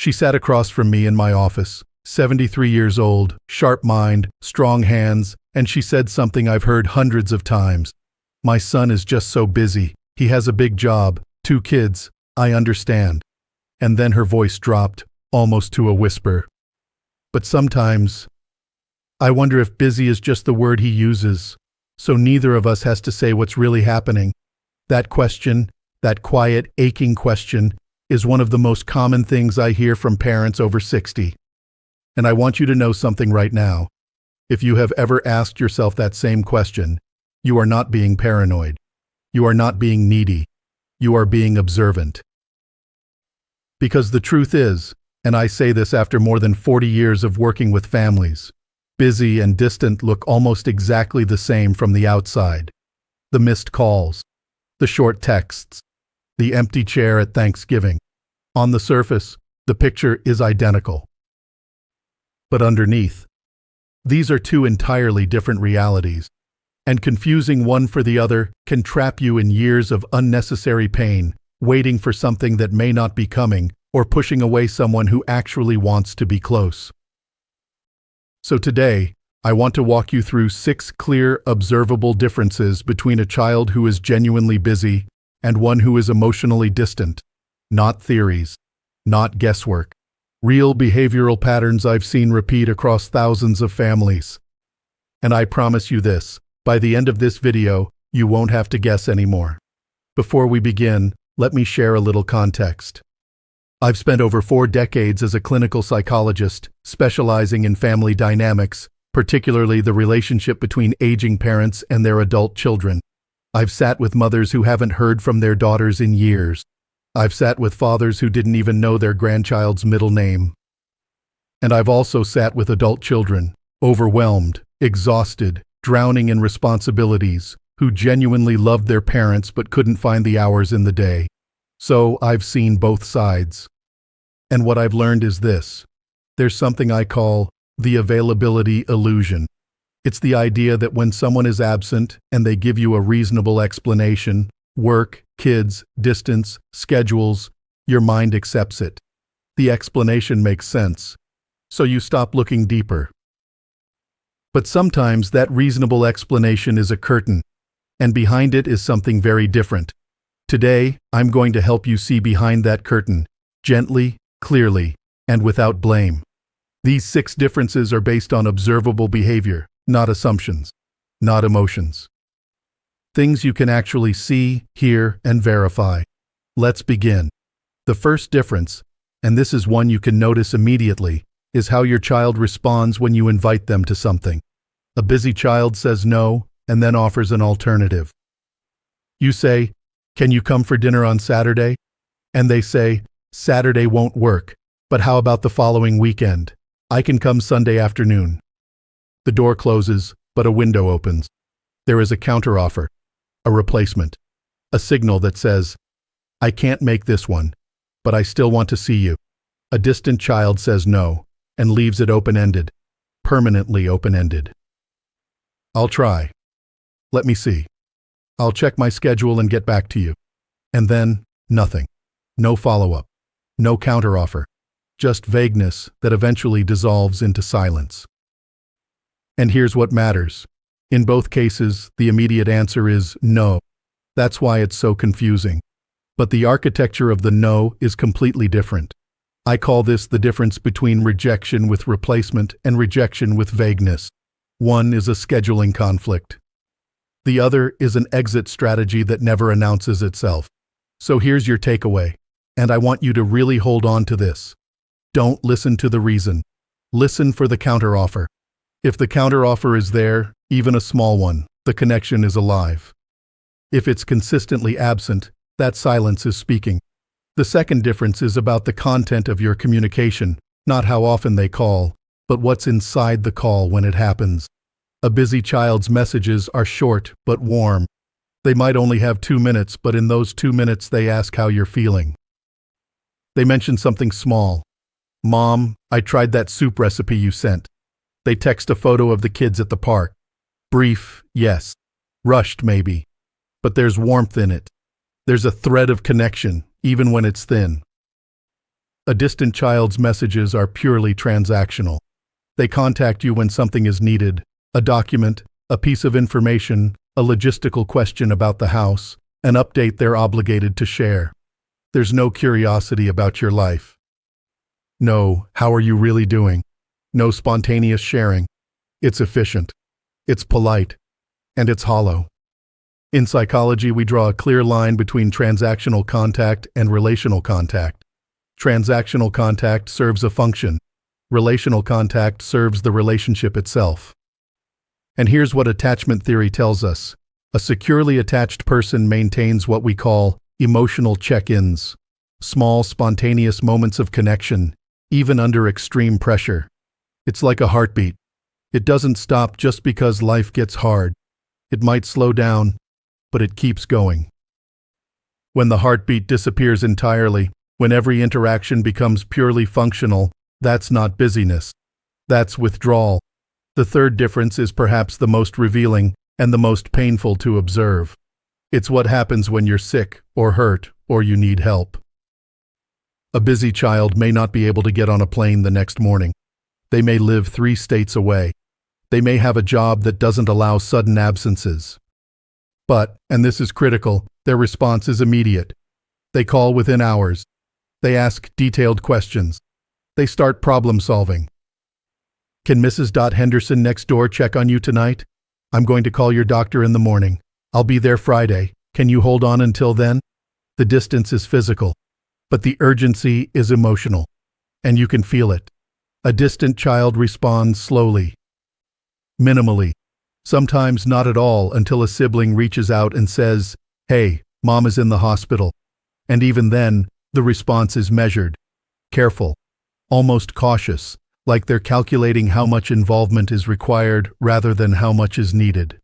She sat across from me in my office, 73 years old, sharp mind, strong hands, and she said something I've heard hundreds of times. "My son is just so busy. He has a big job, 2 kids, I understand." And then her voice dropped, almost to a whisper. "But sometimes, I wonder if busy is just the word he uses, so neither of us has to say what's really happening." That question, that quiet, aching question, is one of the most common things I hear from parents over 60. And I want you to know something right now. If you have ever asked yourself that same question, you are not being paranoid. You are not being needy. You are being observant. Because the truth is, and I say this after more than 40 years of working with families, busy and distant look almost exactly the same from the outside. The missed calls, the short texts, the empty chair at Thanksgiving. On the surface, the picture is identical. But underneath, these are 2 entirely different realities, and confusing one for the other can trap you in years of unnecessary pain, waiting for something that may not be coming, or pushing away someone who actually wants to be close. So today, I want to walk you through 6 clear, observable differences between a child who is genuinely busy and one who is emotionally distant. Not theories, not guesswork. Real behavioral patterns I've seen repeat across thousands of families. And I promise you this, by the end of this video, you won't have to guess anymore. Before we begin, let me share a little context. I've spent over 4 decades as a clinical psychologist, specializing in family dynamics, particularly the relationship between aging parents and their adult children. I've sat with mothers who haven't heard from their daughters in years. I've sat with fathers who didn't even know their grandchild's middle name. And I've also sat with adult children, overwhelmed, exhausted, drowning in responsibilities, who genuinely loved their parents but couldn't find the hours in the day. So I've seen both sides. And what I've learned is this. There's something I call the availability illusion. It's the idea that when someone is absent and they give you a reasonable explanation, work, kids, distance, schedules, your mind accepts it. The explanation makes sense, so you stop looking deeper. But sometimes that reasonable explanation is a curtain, and behind it is something very different. Today, I'm going to help you see behind that curtain, gently, clearly, and without blame. These 6 differences are based on observable behavior, not assumptions, not emotions. Things you can actually see, hear, and verify. Let's begin. The first difference, and this is one you can notice immediately, is how your child responds when you invite them to something. A busy child says no, and then offers an alternative. You say, "Can you come for dinner on Saturday?" And they say, "Saturday won't work, but how about the following weekend? I can come Sunday afternoon." The door closes, but a window opens. There is a counteroffer, a replacement, a signal that says, "I can't make this one, but I still want to see you." A distant child says no, and leaves it open-ended, permanently open-ended. "I'll try. Let me see. I'll check my schedule and get back to you." And then, nothing. No follow-up. No counteroffer. Just vagueness that eventually dissolves into silence. And here's what matters. In both cases, the immediate answer is no. That's why it's so confusing. But the architecture of the no is completely different. I call this the difference between rejection with replacement and rejection with vagueness. One is a scheduling conflict. The other is an exit strategy that never announces itself. So here's your takeaway, and I want you to really hold on to this. Don't listen to the reason. Listen for the counteroffer. If the counteroffer is there, even a small one, the connection is alive. If it's consistently absent, that silence is speaking. The second difference is about the content of your communication, not how often they call, but what's inside the call when it happens. A busy child's messages are short but warm. They might only have 2 minutes, but in those 2 minutes they ask how you're feeling. They mention something small. "Mom, I tried that soup recipe you sent." They text a photo of the kids at the park. Brief, yes. Rushed, maybe. But there's warmth in it. There's a thread of connection, even when it's thin. A distant child's messages are purely transactional. They contact you when something is needed, a document, a piece of information, a logistical question about the house, an update they're obligated to share. There's no curiosity about your life. No, how are you really doing? No spontaneous sharing. It's efficient. It's polite. And it's hollow. In psychology, we draw a clear line between transactional contact and relational contact. Transactional contact serves a function. Relational contact serves the relationship itself. And here's what attachment theory tells us. A securely attached person maintains what we call emotional check-ins, small, spontaneous moments of connection, even under extreme pressure. It's like a heartbeat. It doesn't stop just because life gets hard. It might slow down, but it keeps going. When the heartbeat disappears entirely, when every interaction becomes purely functional, that's not busyness. That's withdrawal. The third difference is perhaps the most revealing and the most painful to observe. It's what happens when you're sick or hurt or you need help. A busy child may not be able to get on a plane the next morning. They may live 3 states away. They may have a job that doesn't allow sudden absences. But, and this is critical, their response is immediate. They call within hours. They ask detailed questions. They start problem solving. Can Mrs. Henderson next door check on you tonight? I'm going to call your doctor in the morning. I'll be there Friday. Can you hold on until then? The distance is physical, but the urgency is emotional, and you can feel it. A distant child responds slowly, minimally, sometimes not at all until a sibling reaches out and says, "Hey, Mom is in the hospital." And even then, the response is measured, careful, almost cautious, like they're calculating how much involvement is required rather than how much is needed.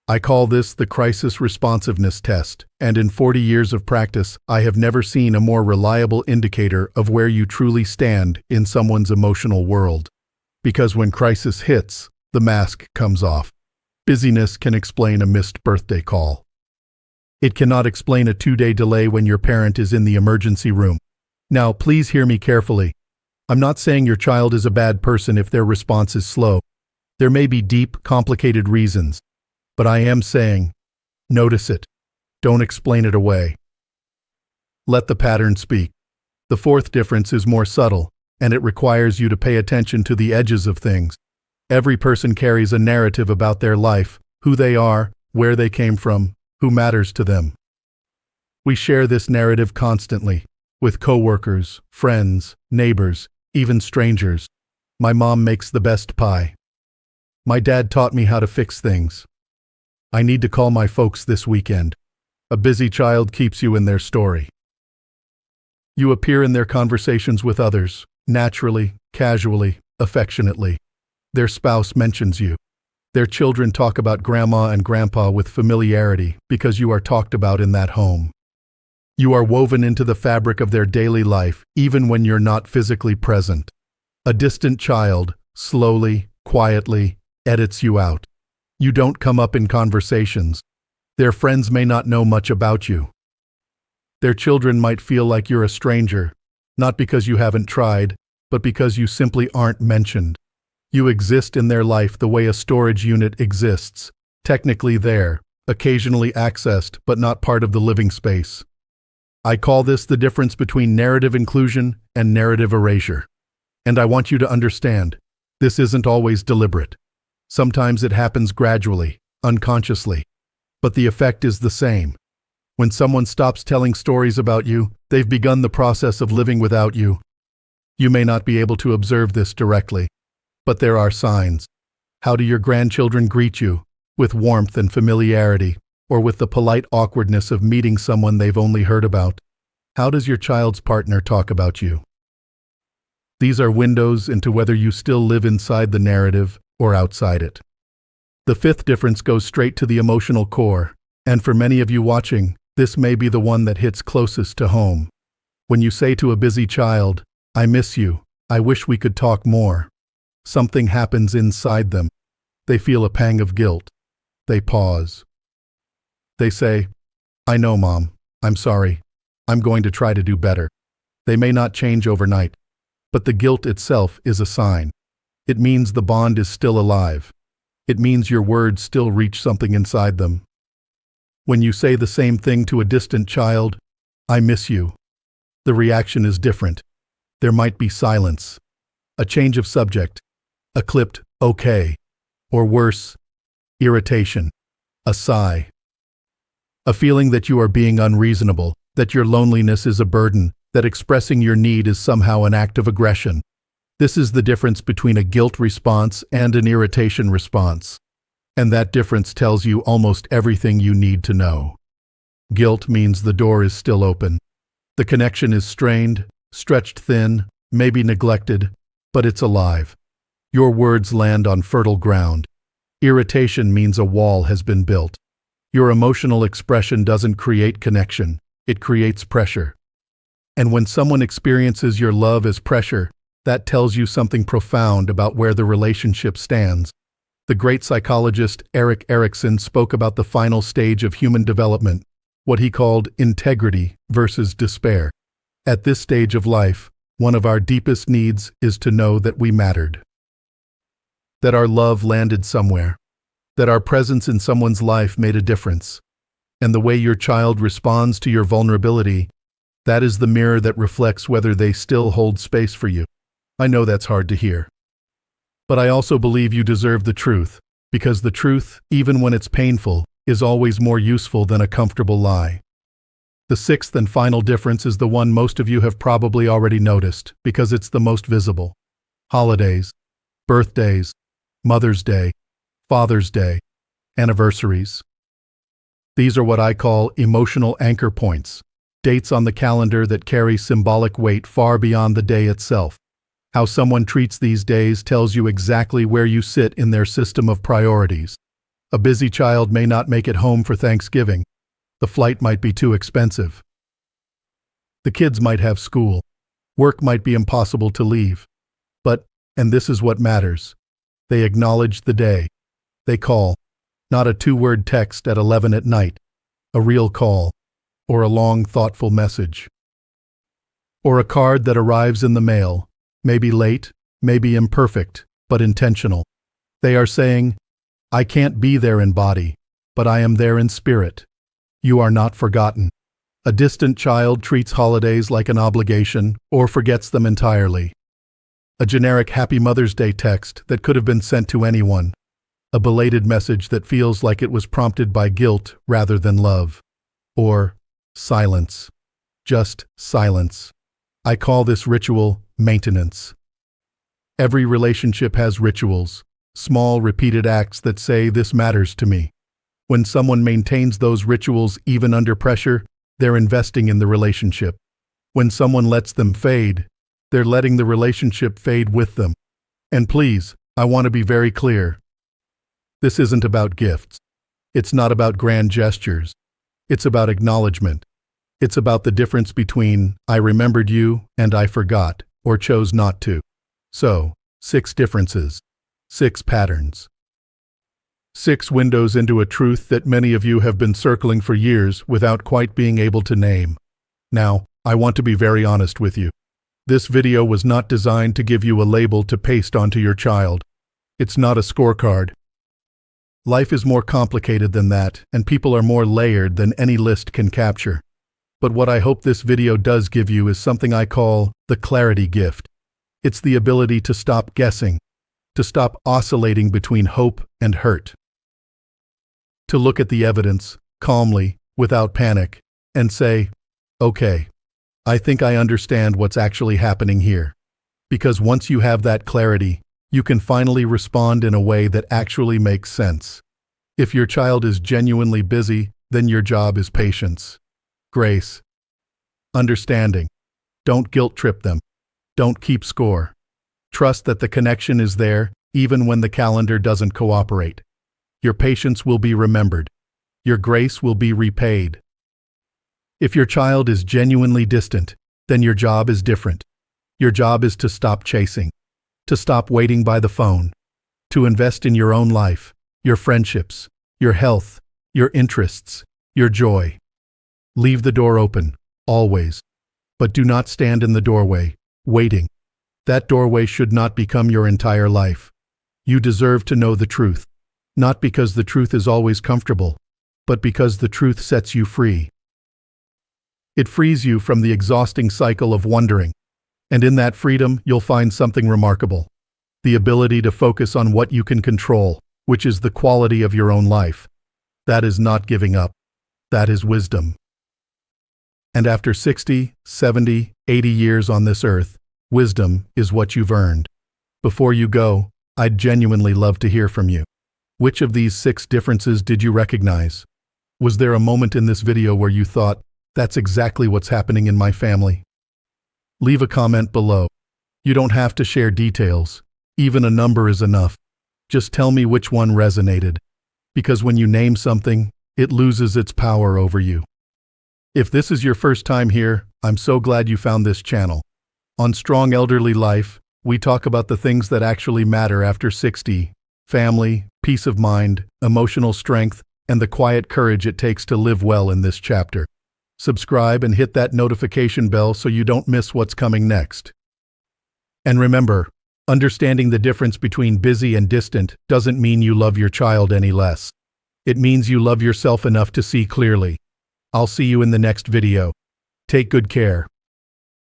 I call this the crisis responsiveness test, and in 40 years of practice, I have never seen a more reliable indicator of where you truly stand in someone's emotional world. Because when crisis hits, the mask comes off. Busyness can explain a missed birthday call. It cannot explain a 2-day delay when your parent is in the emergency room. Now, please hear me carefully. I'm not saying your child is a bad person if their response is slow. There may be deep, complicated reasons. But I am saying, notice it. Don't explain it away. Let the pattern speak. The fourth difference is more subtle, and it requires you to pay attention to the edges of things. Every person carries a narrative about their life, who they are, where they came from, who matters to them. We share this narrative constantly, with coworkers, friends, neighbors, even strangers. My mom makes the best pie. My dad taught me how to fix things. I need to call my folks this weekend. A busy child keeps you in their story. You appear in their conversations with others, naturally, casually, affectionately. Their spouse mentions you. Their children talk about grandma and grandpa with familiarity because you are talked about in that home. You are woven into the fabric of their daily life, even when you're not physically present. A distant child, slowly, quietly, edits you out. You don't come up in conversations. Their friends may not know much about you. Their children might feel like you're a stranger, not because you haven't tried, but because you simply aren't mentioned. You exist in their life the way a storage unit exists, technically there, occasionally accessed, but not part of the living space. I call this the difference between narrative inclusion and narrative erasure. And I want you to understand, this isn't always deliberate. Sometimes it happens gradually, unconsciously, but the effect is the same. When someone stops telling stories about you, they've begun the process of living without you. You may not be able to observe this directly, but there are signs. How do your grandchildren greet you? With warmth and familiarity, or with the polite awkwardness of meeting someone they've only heard about? How does your child's partner talk about you? These are windows into whether you still live inside the narrative or outside it. The fifth difference goes straight to the emotional core, and for many of you watching, this may be the one that hits closest to home. When you say to a busy child, "I miss you, I wish we could talk more," something happens inside them. They feel a pang of guilt. They pause. They say, "I know, Mom. I'm sorry. I'm going to try to do better." They may not change overnight, but the guilt itself is a sign. It means the bond is still alive. It means your words still reach something inside them. When you say the same thing to a distant child, "I miss you," the reaction is different. There might be silence, a change of subject, a clipped "okay," or worse, irritation, a sigh. A feeling that you are being unreasonable, that your loneliness is a burden, that expressing your need is somehow an act of aggression. This is the difference between a guilt response and an irritation response. And that difference tells you almost everything you need to know. Guilt means the door is still open. The connection is strained, stretched thin, maybe neglected, but it's alive. Your words land on fertile ground. Irritation means a wall has been built. Your emotional expression doesn't create connection, it creates pressure. And when someone experiences your love as pressure, that tells you something profound about where the relationship stands. The great psychologist Erik Erikson spoke about the final stage of human development, what he called integrity versus despair. At this stage of life, one of our deepest needs is to know that we mattered. That our love landed somewhere. That our presence in someone's life made a difference. And the way your child responds to your vulnerability, that is the mirror that reflects whether they still hold space for you. I know that's hard to hear. But I also believe you deserve the truth, because the truth, even when it's painful, is always more useful than a comfortable lie. The sixth and final difference is the one most of you have probably already noticed, because it's the most visible. Holidays, birthdays, Mother's Day, Father's Day, anniversaries. These are what I call emotional anchor points, dates on the calendar that carry symbolic weight far beyond the day itself. How someone treats these days tells you exactly where you sit in their system of priorities. A busy child may not make it home for Thanksgiving. The flight might be too expensive. The kids might have school. Work might be impossible to leave. But, and this is what matters, they acknowledge the day. They call, not a two-word text at 11 at night, a real call, or a long, thoughtful message. Or a card that arrives in the mail, maybe late, maybe imperfect, but intentional. They are saying, "I can't be there in body, but I am there in spirit. You are not forgotten." A distant child treats holidays like an obligation or forgets them entirely. A generic Happy Mother's Day text that could have been sent to anyone. A belated message that feels like it was prompted by guilt rather than love. Or silence. Just silence. I call this ritual maintenance. Every relationship has rituals, small repeated acts that say this matters to me. When someone maintains those rituals even under pressure, they're investing in the relationship. When someone lets them fade, they're letting the relationship fade with them. And please, I want to be very clear. This isn't about gifts. It's not about grand gestures. It's about acknowledgement. It's about the difference between "I remembered you" and "I forgot" or chose not to. So, 6 differences. 6 patterns. 6 windows into a truth that many of you have been circling for years without quite being able to name. Now, I want to be very honest with you. This video was not designed to give you a label to paste onto your child. It's not a scorecard. Life is more complicated than that, and people are more layered than any list can capture. But what I hope this video does give you is something I call the clarity gift. It's the ability to stop guessing, to stop oscillating between hope and hurt. To look at the evidence, calmly, without panic, and say, "Okay, I think I understand what's actually happening here." Because once you have that clarity, you can finally respond in a way that actually makes sense. If your child is genuinely busy, then your job is patience, grace, understanding. Don't guilt-trip them. Don't keep score. Trust that the connection is there, even when the calendar doesn't cooperate. Your patience will be remembered. Your grace will be repaid. If your child is genuinely distant, then your job is different. Your job is to stop chasing, to stop waiting by the phone, to invest in your own life, your friendships, your health, your interests, your joy. Leave the door open, always. But do not stand in the doorway, waiting. That doorway should not become your entire life. You deserve to know the truth. Not because the truth is always comfortable, but because the truth sets you free. It frees you from the exhausting cycle of wondering. And in that freedom, you'll find something remarkable. The ability to focus on what you can control, which is the quality of your own life. That is not giving up. That is wisdom. And after 60, 70, 80 years on this earth, wisdom is what you've earned. Before you go, I'd genuinely love to hear from you. Which of these 6 differences did you recognize? Was there a moment in this video where you thought, that's exactly what's happening in my family? Leave a comment below. You don't have to share details. Even a number is enough. Just tell me which one resonated. Because when you name something, it loses its power over you. If this is your first time here, I'm so glad you found this channel. On Strong Elderly Life, we talk about the things that actually matter after 60. Family, peace of mind, emotional strength, and the quiet courage it takes to live well in this chapter. Subscribe and hit that notification bell so you don't miss what's coming next. And remember, understanding the difference between busy and distant doesn't mean you love your child any less. It means you love yourself enough to see clearly. I'll see you in the next video. Take good care.